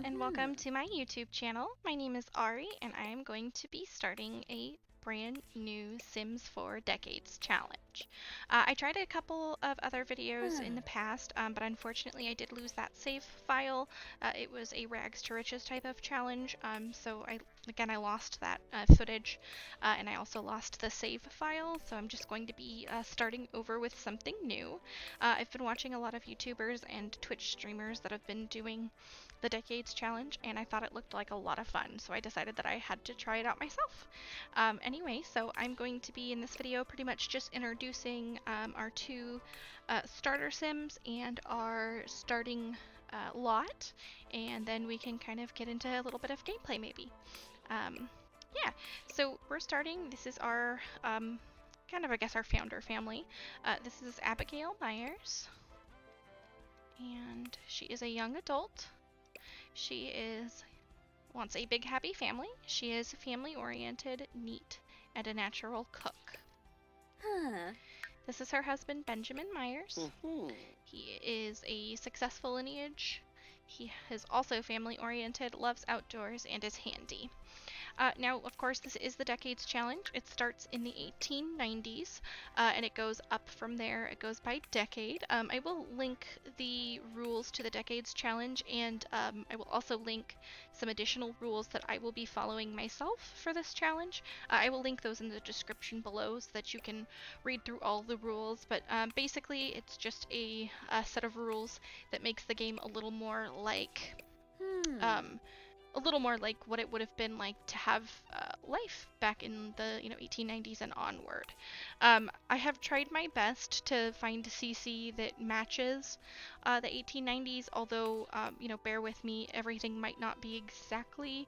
and welcome to my YouTube channel. My name is Ari and I am going to be starting a brand new Sims 4 Decades challenge. I tried a couple of other videos in the past, but unfortunately I did lose that save file. It was a rags to riches type of challenge, so I lost that footage, and I also lost the save file, so I'm just going to be starting over with something new. I've been watching a lot of YouTubers and Twitch streamers that have been doing the Decades Challenge, and I thought it looked like a lot of fun, so I decided that I had to try it out myself. Anyway, so I'm going to be in this video pretty much just introducing our two starter Sims and our starting lot, and then we can kind of get into a little bit of gameplay maybe. Yeah, so we're starting. This is our kind of, I guess, our founder family. This is Abigail Meyers, and she is a young adult. She wants a big happy family. She is family oriented, neat, and a natural cook. This is her husband Benjamin Meyers. He is a successful lineage. He is also family oriented, loves outdoors, and is handy. Now, of course, this is the Decades Challenge. It starts in the 1890s, and it goes up from there. It goes by decade. I will link the rules to the Decades Challenge, and I will also link some additional rules that I will be following myself for this challenge. I will link those in the description below so that you can read through all the rules, but basically it's just a set of rules that makes the game a little more like what it would have been like to have life back in the 1890s and onward. I have tried my best to find a CC that matches the 1890s, although bear with me, everything might not be exactly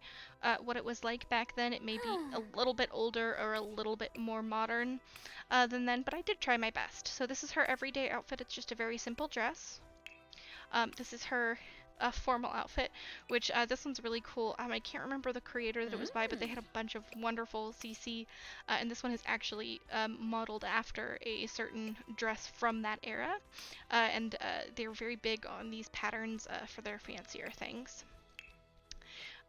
what it was like back then. It may be a little bit older or a little bit more modern than then, but I did try my best. So this is her everyday outfit. It's just a very simple dress. This is her formal outfit, which this one's really cool. I can't remember the creator that it was by, but they had a bunch of wonderful CC, and this one is actually modeled after a certain dress from that era, and they're very big on these patterns for their fancier things.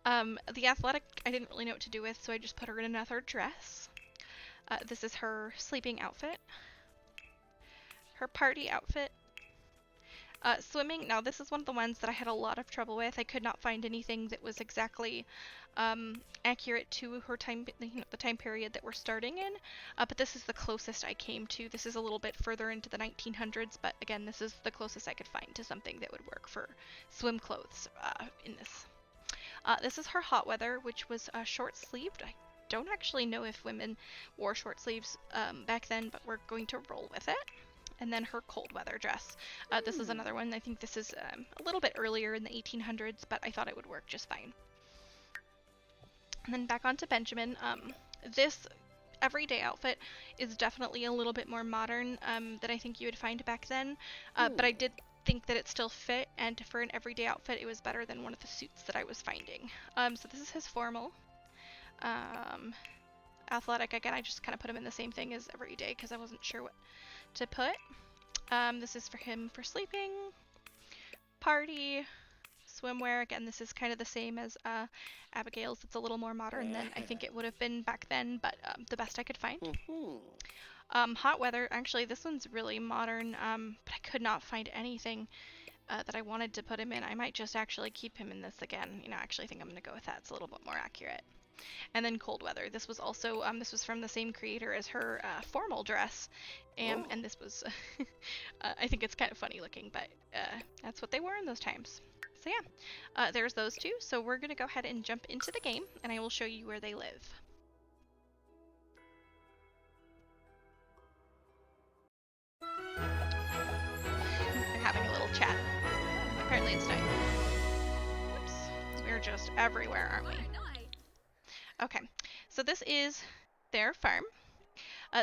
The athletic, I didn't really know what to do with, so I just put her in another dress. This is her sleeping outfit. Her party outfit. Swimming, now this is one of the ones that I had a lot of trouble with. I could not find anything that was exactly accurate to her time, the time period that we're starting in, but this is the closest I came to. This is a little bit further into the 1900s, but again, this is the closest I could find to something that would work for swim clothes in this. This is her hot weather, which was short-sleeved. I don't actually know if women wore short sleeves back then, but we're going to roll with it. And then her cold weather dress. This is another one. I think this is a little bit earlier in the 1800s, but I thought it would work just fine. And then back onto Benjamin. This everyday outfit is definitely a little bit more modern than I think you would find back then, but I did think that it still fit, and for an everyday outfit it was better than one of the suits that I was finding. So this is his formal. Athletic, again, I just kind of put him in the same thing as every day because I wasn't sure what to put. This is for him for sleeping, party, swimwear. Again, this is kind of the same as Abigail's. It's a little more modern than I think it would have been back then, but the best I could find. Hot weather, actually this one's really modern, but I could not find anything that I wanted to put him in. I might just actually keep him in this again. I actually think I'm going to go with that. It's a little bit more accurate. And then cold weather. This was also this was from the same creator as her formal dress, and this was I think it's kind of funny looking, but that's what they wore in those times. So yeah, there's those two. So we're gonna go ahead and jump into the game, and I will show you where they live. They're having a little chat. Apparently it's night. Oops, we're just everywhere, aren't we? Okay, so this is their farm.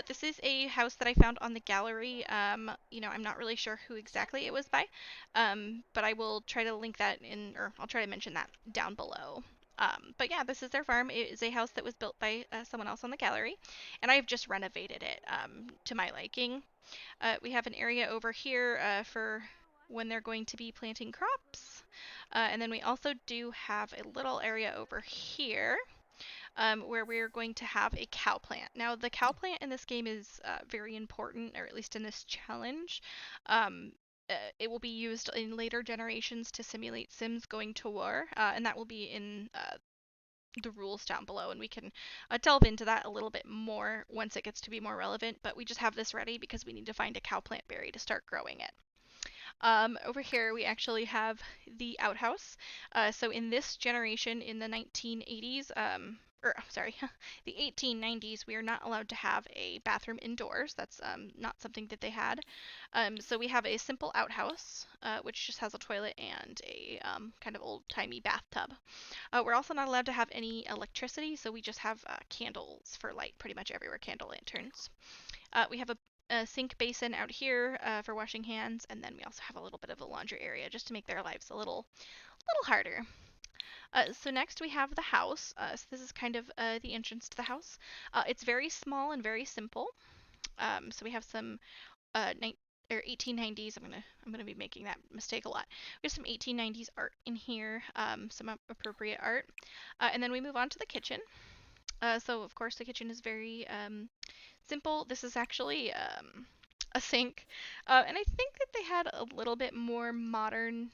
This is a house that I found on the gallery. I'm not really sure who exactly it was by, but I will try to link that in, or I'll try to mention that down below. But yeah, this is their farm. It is a house that was built by someone else on the gallery, and I've just renovated it to my liking. We have an area over here for when they're going to be planting crops. And then we also do have a little area over here where we're going to have a cow plant. Now, the cow plant in this game is very important, or at least in this challenge. Um, it will be used in later generations to simulate Sims going to war, and that will be in the rules down below, and we can delve into that a little bit more once it gets to be more relevant, but we just have this ready because we need to find a cow plant berry to start growing it. Over here, we actually have the outhouse. So in this generation, in the 1980s, or sorry, the 1890s, we are not allowed to have a bathroom indoors. That's not something that they had. So we have a simple outhouse, which just has a toilet and a kind of old-timey bathtub. We're also not allowed to have any electricity, so we just have candles for light pretty much everywhere, candle lanterns. We have a sink basin out here for washing hands, and then we also have a little bit of a laundry area just to make their lives a little harder. So next we have the house. So this is kind of the entrance to the house. It's very small and very simple. So we have some 1890s. I'm gonna be making that mistake a lot. We have some 1890s art in here, some appropriate art, and then we move on to the kitchen. So of course the kitchen is very simple. This is actually a sink, and I think that they had a little bit more modern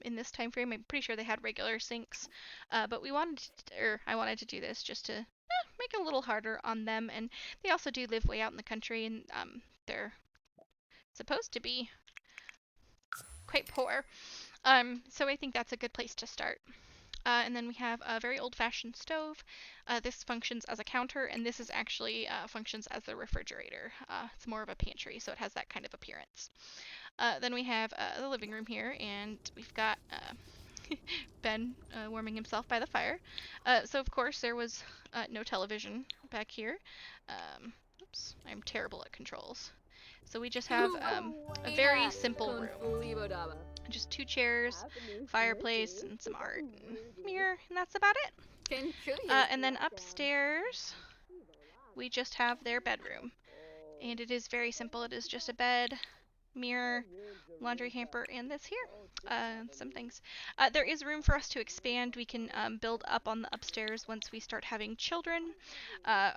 in this time frame. I'm pretty sure they had regular sinks, but I wanted to do this just to make it a little harder on them. And they also do live way out in the country, and they're supposed to be quite poor. So I think that's a good place to start. And then we have a very old-fashioned stove. This functions as a counter, and this is actually functions as a refrigerator. It's more of a pantry, so it has that kind of appearance. Then we have the living room here, and we've got Ben warming himself by the fire. So of course there was no television back here. Oops, I'm terrible at controls. So we just have a very simple room. Just two chairs, fireplace, and some art, and mirror, and that's about it. And then upstairs, we just have their bedroom. And it is very simple. It is just a bed, mirror, laundry hamper, and this here. Some things. There is room for us to expand. We can build up on the upstairs once we start having children,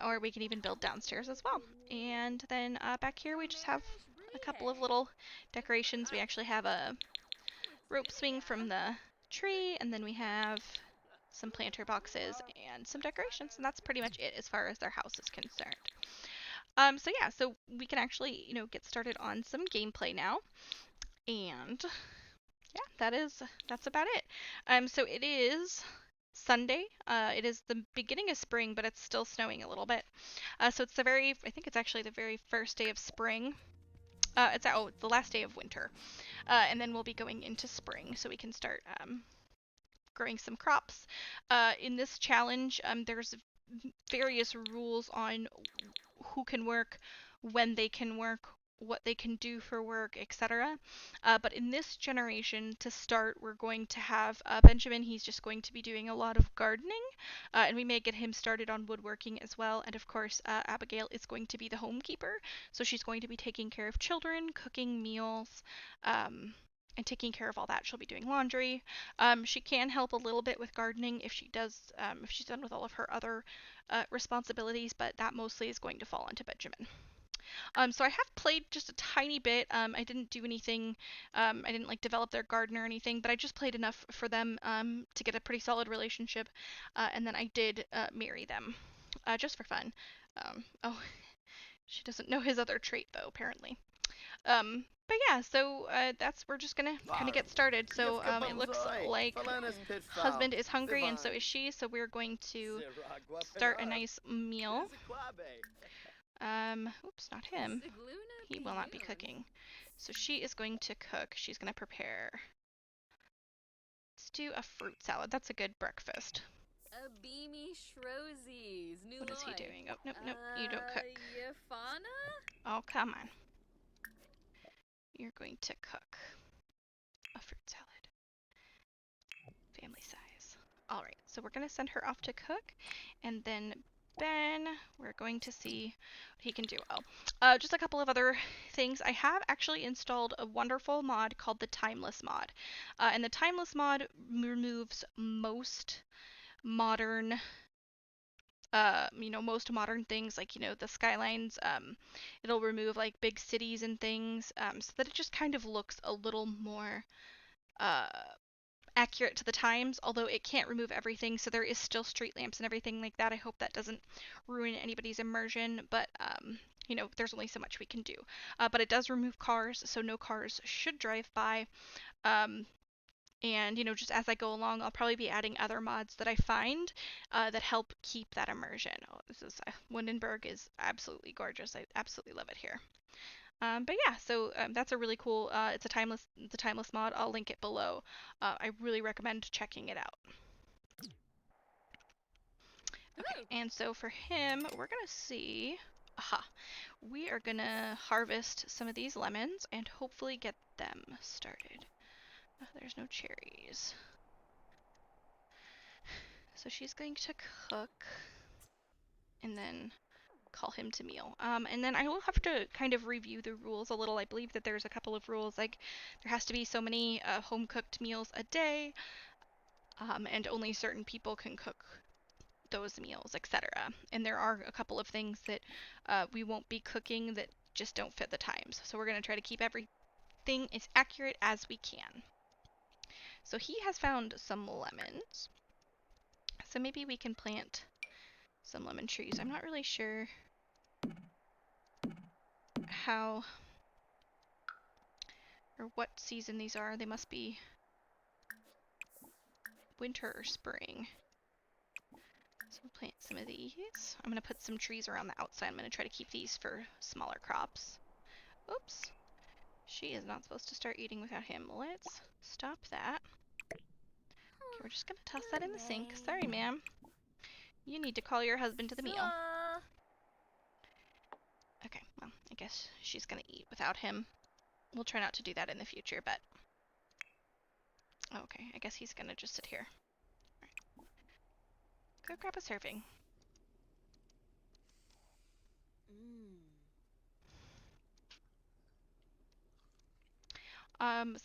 or we can even build downstairs as well. And then back here we just have a couple of little decorations. We actually have a rope swing from the tree, and then we have some planter boxes and some decorations, and that's pretty much it as far as their house is concerned. So yeah, so we can actually, get started on some gameplay now, and yeah, that's about it. So it is Sunday. It is the beginning of spring, but it's still snowing a little bit. So I think it's actually the very first day of spring. It's the last day of winter. And then we'll be going into spring, so we can start growing some crops. In this challenge, there's various rules on who can work, when they can work, what they can do for work, etc. But in this generation, to start, we're going to have Benjamin. He's just going to be doing a lot of gardening, and we may get him started on woodworking as well. And of course, Abigail is going to be the homekeeper, so she's going to be taking care of children, cooking meals, and taking care of all that. She'll be doing laundry. She can help a little bit with gardening if she's done with all of her other responsibilities, but that mostly is going to fall onto Benjamin. So I have played just a tiny bit. I didn't do anything. I didn't develop their garden or anything, but I just played enough for them to get a pretty solid relationship, and then I did marry them, just for fun. Oh, she doesn't know his other trait though, apparently. But yeah, so we're just gonna kind of get started. So it looks like husband is hungry and so is she. So we're going to start a nice meal. Oops, not him. He will not be cooking. So she is going to cook. She's gonna prepare. Let's do a fruit salad. That's a good breakfast. What is he doing? Oh, nope, nope, you don't cook. Oh, come on. You're going to cook a fruit salad. Family size. Alright, so we're going to send her off to cook, and then Ben. We're going to see what he can do. Just a couple of other things. I have actually installed a wonderful mod called the Timeless mod. And the Timeless mod removes most modern most modern things like, the skylines. It'll remove like big cities and things, so that it just kind of looks a little more uh, accurate to the times, although it can't remove everything, so there is still street lamps and everything like that. I hope that doesn't ruin anybody's immersion, but there's only so much we can do. But it does remove cars, so no cars should drive by. Um, and, just as I go along, I'll probably be adding other mods that I find that help keep that immersion. Oh, this is Windenburg is absolutely gorgeous. I absolutely love it here. But yeah, so that's a really cool. It's a timeless mod. I'll link it below. I really recommend checking it out. Okay, and so for him, we're gonna see. Aha, we are gonna harvest some of these lemons and hopefully get them started. Oh, there's no cherries. So she's going to cook and then call him to meal. And then I will have to kind of review the rules a little. I believe that there's a couple of rules, like there has to be so many home cooked meals a day, and only certain people can cook those meals, etc. And there are a couple of things that we won't be cooking that just don't fit the times. So we're going to try to keep everything as accurate as we can. So he has found some lemons. So maybe we can plant some lemon trees. I'm not really sure how or what season these are. They must be winter or spring. So we'll plant some of these. I'm going to put some trees around the outside. I'm going to try to keep these for smaller crops. Oops. She is not supposed to start eating without him. Let's stop that. Okay, we're just going to toss that in the sink. Sorry, ma'am. You need to call your husband to the meal. Okay, well, I guess she's going to eat without him. We'll try not to do that in the future, but... Okay, I guess he's going to just sit here. Right. Go grab a serving.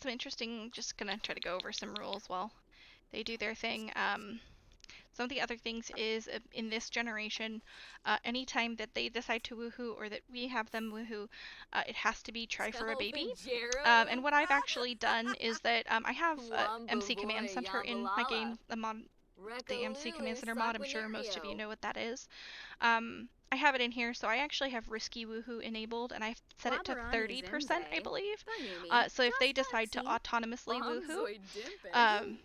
Some interesting, just gonna try to go over some rules while they do their thing. Some of the other things is in this generation, anytime that they decide to woohoo or that we have them woohoo, it has to be try for a baby. And what I've actually done is that I have MC Command Center in my game, the MC Command Center mod. I'm sure most of you know what that is. I have it in here, so I actually have Risky Woohoo enabled, and I've set it to 30%, I believe. So if they decide to autonomously woohoo,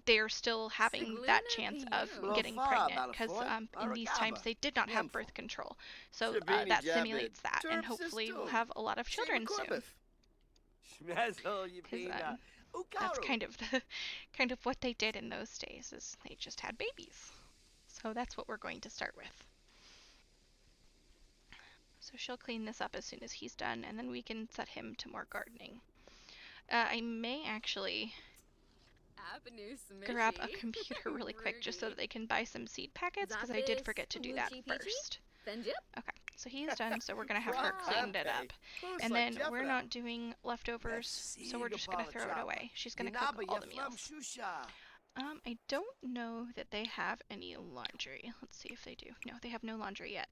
they're still having that chance of getting pregnant, because in these times they did not have birth control. So that simulates that, and hopefully we'll have a lot of children soon. Because that's kind of what they did in those days, is they just had babies. So that's what we're going to start with. So she'll clean this up as soon as he's done, and then we can set him to more gardening. I may actually grab a computer really quick just so that they can buy some seed packets, because I did forget to do that first. Okay, so he's done, so we're going to have her cleaned it up. And then we're not doing leftovers, so we're just going to throw it away. She's going to cook all the meals. I don't know that they have any laundry. Let's see if they do. No, they have no laundry yet.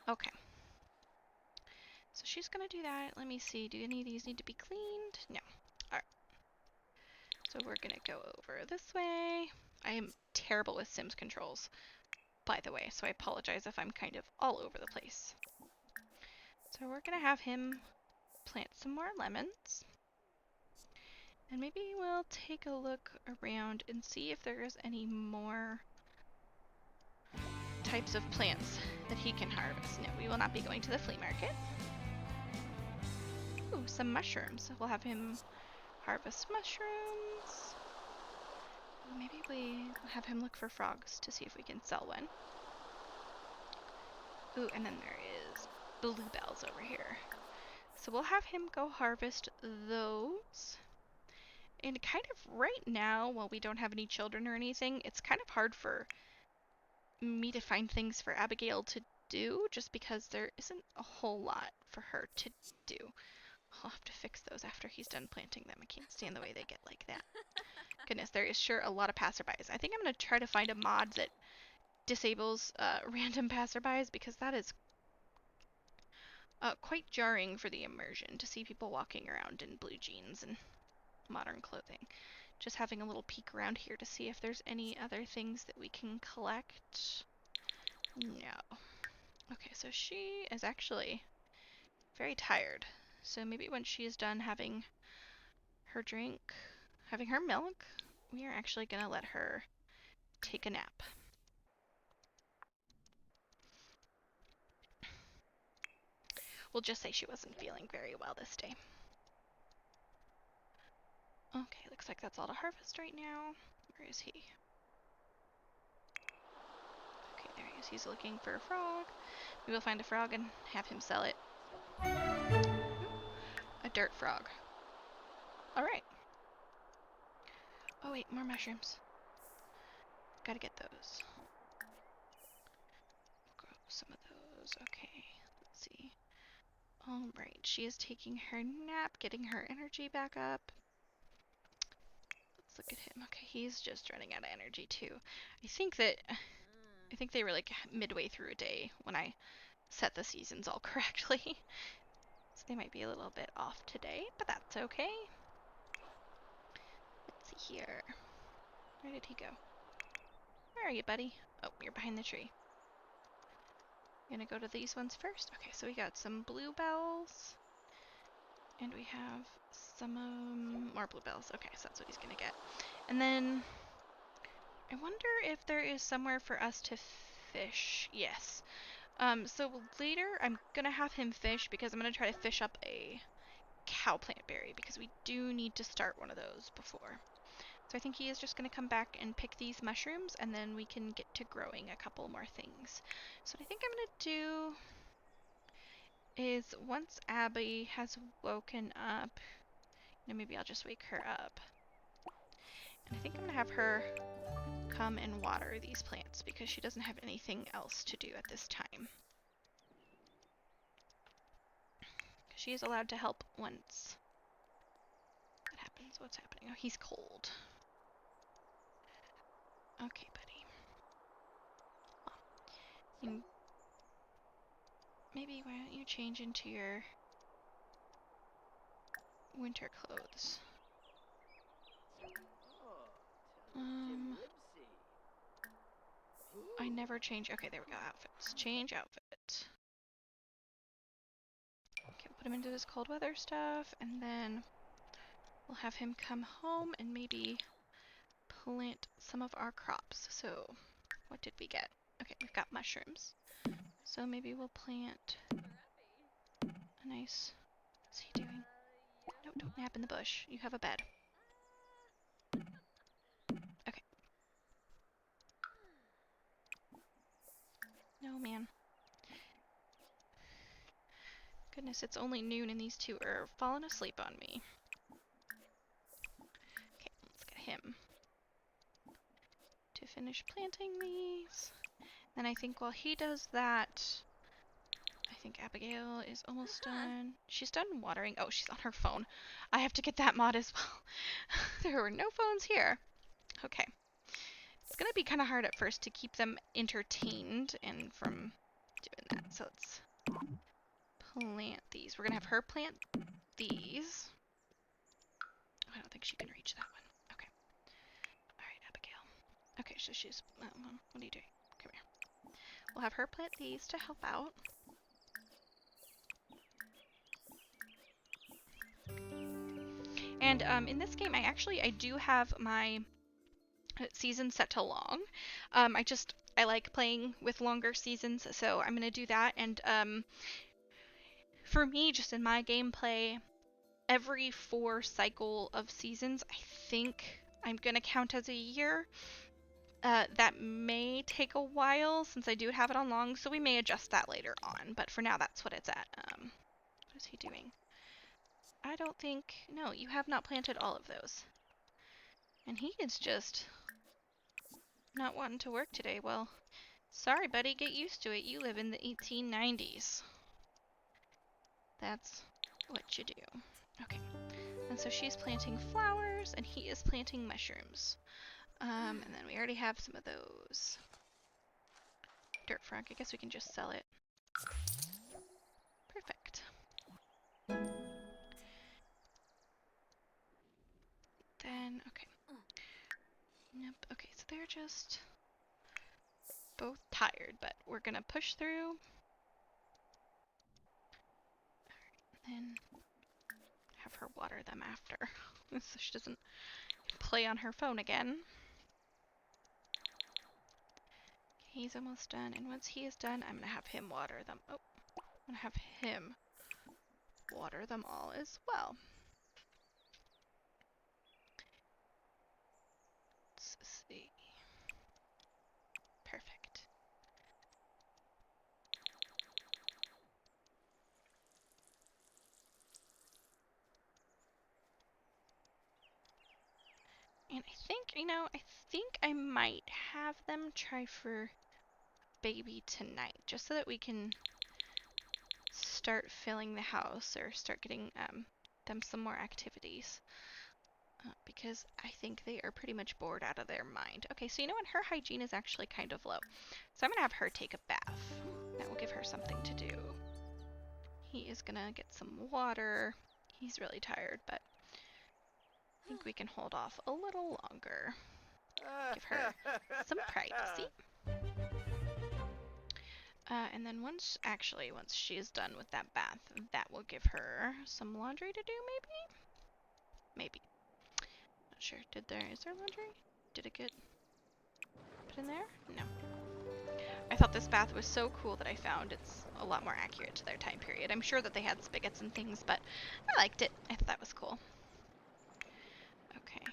Okay. So she's going to do that. Let me see. Do any of these need to be cleaned? No. Alright. So we're going to go over this way. I am terrible with Sims controls, by the way, so I apologize if I'm kind of all over the place. So we're going to have him plant some more lemons. And maybe we'll take a look around and see if there is any more types of plants that he can harvest. No, we will not be going to the flea market. Ooh, some mushrooms. We'll have him harvest mushrooms. Maybe we have him look for frogs to see if we can sell one. Ooh, and then there is bluebells over here. So we'll have him go harvest those. And kind of right now, while we don't have any children or anything, it's kind of hard for me to find things for Abigail to do, just because there isn't a whole lot for her to do. I'll have to fix those after he's done planting them. I can't stand the way they get like that. Goodness, there is sure a lot of passerbys. I think I'm going to try to find a mod that disables random passerbys, because that is quite jarring for the immersion to see people walking around in blue jeans and modern clothing. Just having a little peek around here to see if there's any other things that we can collect. No. Okay, so she is actually very tired. So maybe when she is done having her drink, having her milk, we are actually going to let her take a nap. We'll just say she wasn't feeling very well this day. Okay, looks like that's all to harvest right now. Where is he? Okay, there he is. He's looking for a frog. We will find a frog and have him sell it. A dirt frog. Alright. Oh wait, more mushrooms. Gotta get those. Grow some of those. Okay, let's see. Alright, she is taking her nap, getting her energy back up. Let's look at him. Okay, he's just running out of energy too. I think they were like midway through a day when I set the seasons all correctly. So they might be a little bit off today, but that's okay. Let's see here. Where did he go? Where are you, buddy? Oh, you're behind the tree. Gonna go to these ones first. Okay, so we got some bluebells. And we have some more bluebells. Okay, so that's what he's gonna get. And then I wonder if there is somewhere for us to fish. Yes. So later I'm gonna have him fish, because I'm gonna try to fish up a cow plant berry, because we do need to start one of those before. So I think he is just going to come back and pick these mushrooms, and then we can get to growing a couple more things. So what I think I'm going to do is, once Abby has woken up, maybe I'll just wake her up. And I think I'm going to have her come and water these plants, because she doesn't have anything else to do at this time. She is allowed to help once that happens. What's happening? Oh, he's cold. Okay, buddy. Maybe why don't you change into your winter clothes? I never change. Okay, there we go. Outfits. Change outfit. Okay, we'll put him into his cold weather stuff, and then we'll have him come home and maybe plant some of our crops. So, what did we get? Okay, we've got mushrooms. So maybe we'll plant a nice... What's he doing? No, don't nap in the bush. You have a bed. Okay. No, man. Goodness, it's only noon and these two are falling asleep on me. Okay, let's get him to finish planting these. Then I think while he does that, I think Abigail is almost done. She's done watering. Oh, she's on her phone. I have to get that mod as well. There were no phones here. Okay. It's gonna be kind of hard at first to keep them entertained and from doing that. So let's plant these. We're gonna have her plant these. Oh, I don't think she can reach that one. Okay. Alright, Abigail. Okay, so she's... what are you doing? Come here. We'll have her plant these to help out. And in this game, I do have my season set to long. I like playing with longer seasons, so I'm gonna do that. And for me, just in my gameplay, every 4 cycle of seasons, I think I'm gonna count as a year. That may take a while since I do have it on long, so we may adjust that later on. But for now, that's what it's at. What is he doing? I don't think... No, you have not planted all of those. And he is just not wanting to work today. Well, Sorry, buddy, get used to it. You live in the 1890s. That's what you do. Okay. And so she's planting flowers, and he is planting mushrooms. And then we already have some of those. Dirt frog, I guess we can just sell it. Perfect. Then, okay. Yep, okay, so they're just both tired, but we're gonna push through. Then have her water them after, so she doesn't play on her phone again. He's almost done, and once he is done, I'm gonna have him water them. Oh, I'm gonna have him water them all as well. Let's see. Perfect. And I think, I think I might have them try for baby tonight, just so that we can start filling the house or start getting them some more activities. Because I think they are pretty much bored out of their mind. Okay, so you know what? Her hygiene is actually kind of low. So I'm gonna have her take a bath. That will give her something to do. He is gonna get some water. He's really tired, but I think we can hold off a little longer. Give her some privacy. And then once she is done with that bath, that will give her some laundry to do, maybe? Maybe. Not sure. Is there laundry? Did it get put in there? No. I thought this bath was so cool that I found it's a lot more accurate to their time period. I'm sure that they had spigots and things, but I liked it. I thought that was cool. Okay,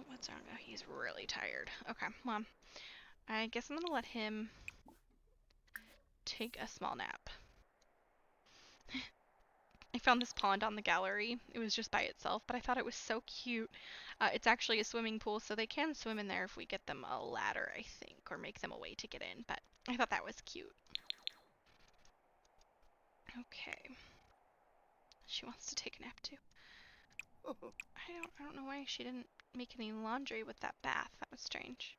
what's wrong? Oh, he's really tired. Okay, well, I guess I'm gonna let him take a small nap. I found this pond on the gallery. It was just by itself, but I thought it was so cute. It's actually a swimming pool, so they can swim in there if we get them a ladder, I think, or make them a way to get in, but I thought that was cute. Okay. She wants to take a nap too. I don't know why she didn't make any laundry with that bath. That was strange.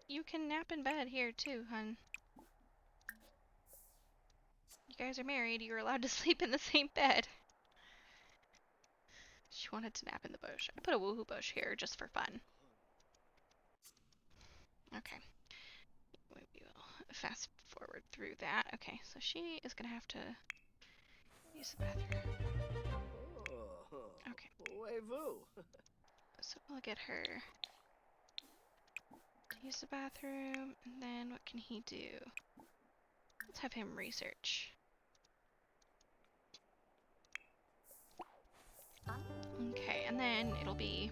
You can nap in bed here too, hun. You guys are married. You're allowed to sleep in the same bed. She wanted to nap in the bush. I put a woohoo bush here just for fun. Okay. We will fast forward through that. Okay, so she is gonna have to use the bathroom. Okay. So we'll get her to use the bathroom, and then what can he do? Let's have him research. Okay, and then it'll be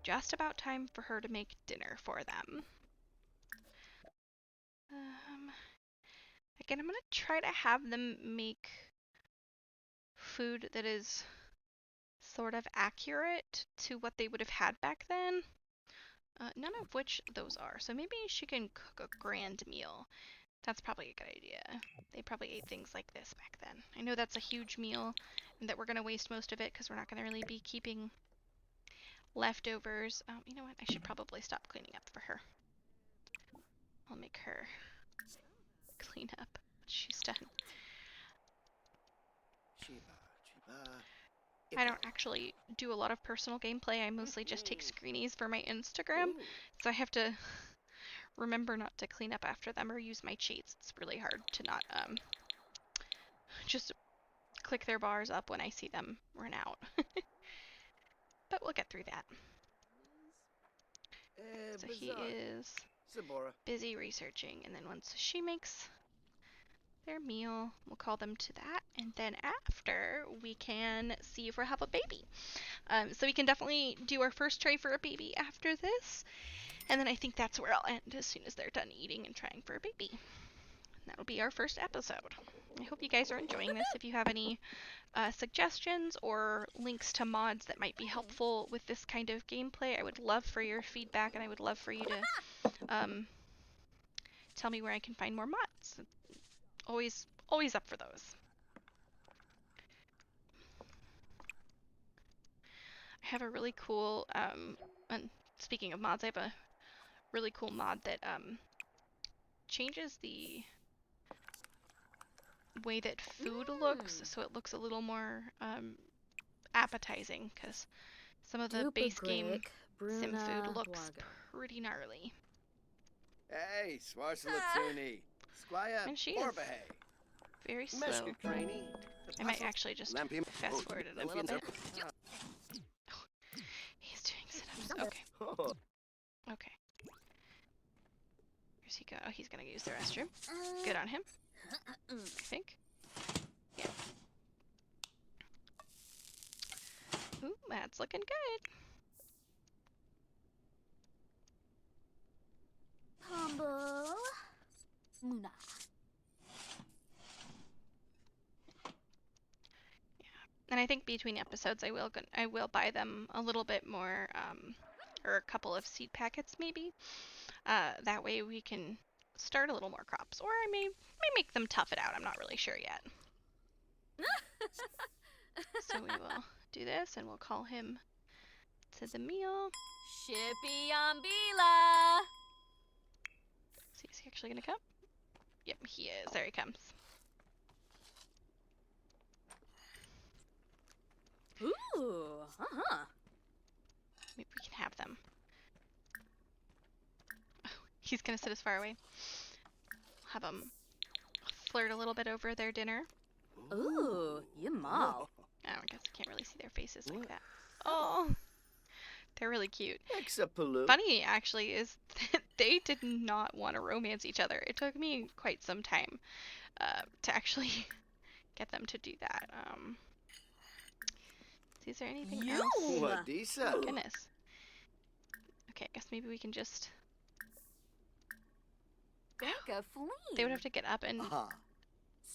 just about time for her to make dinner for them. Again, I'm gonna try to have them make food that is sort of accurate to what they would have had back then. None of which those are. So maybe she can cook a grand meal. That's probably a good idea. They probably ate things like this back then. I know that's a huge meal and that we're going to waste most of it because we're not going to really be keeping leftovers. You know what? I should probably stop cleaning up for her. I'll make her clean up when she's done. I don't actually do a lot of personal gameplay. I mostly just take screenies for my Instagram. So I have to remember not to clean up after them or use my cheats. It's really hard to not just click their bars up when I see them run out. But we'll get through that. So he is busy researching, and then once she makes their meal, we'll call them to that, and then after we can see if we'll have a baby. So we can definitely do our first try for a baby after this, and then I think that's where I'll end as soon as they're done eating and trying for a baby. And that'll be our first episode. I hope you guys are enjoying this. If you have any suggestions or links to mods that might be helpful with this kind of gameplay, I would love for your feedback, and I would love for you to tell me where I can find more mods. Always up for those. I have a really cool, and speaking of mods, I have a really cool mod that changes the way that food looks, so it looks a little more appetizing, because some of the base game sim food looks pretty gnarly. Hey, Swarsalatsuni, Squire, And she is very slow. I might actually just fast forward it a little bit. Oh, he's doing sit-ups. Okay. Okay. Where's he go? Oh, he's gonna use the restroom. Good on him. I think. Yeah. Ooh, that's looking good. Humble. Muna. Yeah. And I think between episodes I will buy them a little bit more, or a couple of seed packets maybe. That way we can start a little more crops, or I may make them tough it out. I'm not really sure yet. So we will do this, and we'll call him to the meal. Shippy Ambila. See, is he actually gonna come? Yep, he is. There he comes. Ooh. Maybe we can have them. Oh, he's gonna sit as far away. Have them flirt a little bit over their dinner. Ooh, Yamal. Oh, I guess I can't really see their faces like that. Oh, they're really cute. Funny, actually, is that they did not want to romance each other. It took me quite some time to actually get them to do that. Is there anything else? Oh, goodness. Okay, I guess maybe we can just... They would have to get up and...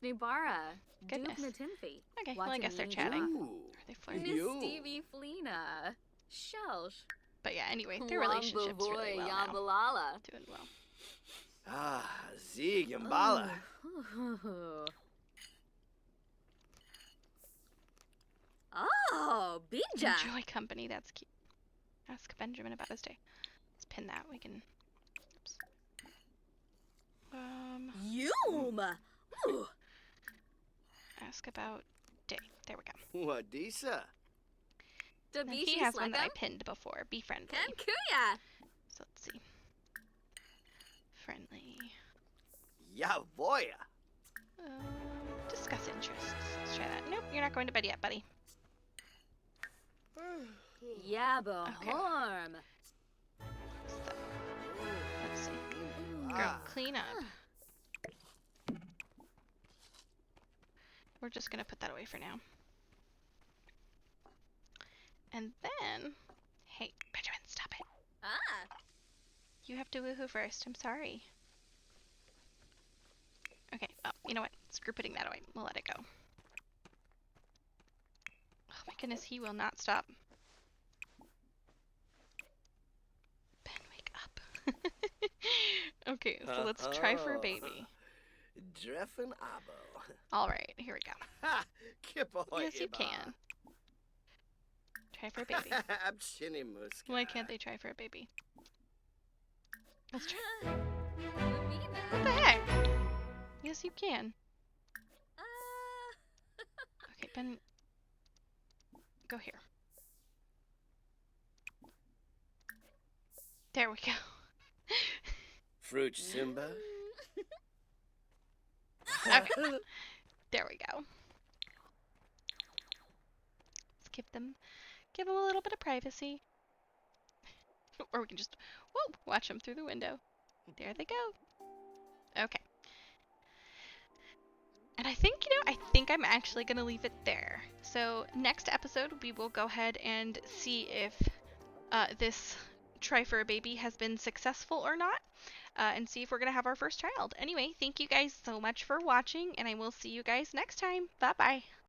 Snubara. Goodness. Natinfi. Okay, well, I guess they're chatting. Are they flirting? Miss Stevie Flina. Shelsh. But yeah, anyway, their relationship's really well now. Doing well. Ah, Zig Yambala. Oh, Bija. Enjoy company, that's cute. Ask Benjamin about his day. Let's pin that, we can... Oops. Yuma. Ask about day. There we go. Wadisa. And he has one that I pinned before. Be friendly. Kankuya. So let's see. Friendly. Yavoya. Discuss interests. Let's try that. Nope, you're not going to bed yet, buddy. Yabo Okay. Horm. So, let's see. Girl, clean up. We're just gonna put that away for now. And then, hey, Benjamin, stop it. You have to woohoo first. I'm sorry. Okay, oh, you know what? Screw putting that away. We'll let it go. Oh my goodness, he will not stop. Ben, wake up. Okay, so let's try for a baby. Dreffen Abo. Alright, here we go. Ha! Yes, you can. Try for a baby. Why can't they try for a baby? Let's try. What the heck? Yes, you can. Okay, Ben. Go here. There we go. Fruit Simba. Okay. There we go. Let's give them a little bit of privacy. Or we can just, whoa, watch them through the window. There they go. Okay. And I think, I think I'm actually going to leave it there. So next episode, we will go ahead and see if this try for a baby has been successful or not, and see if we're going to have our first child. Anyway, thank you guys so much for watching, and I will see you guys next time. Bye-bye.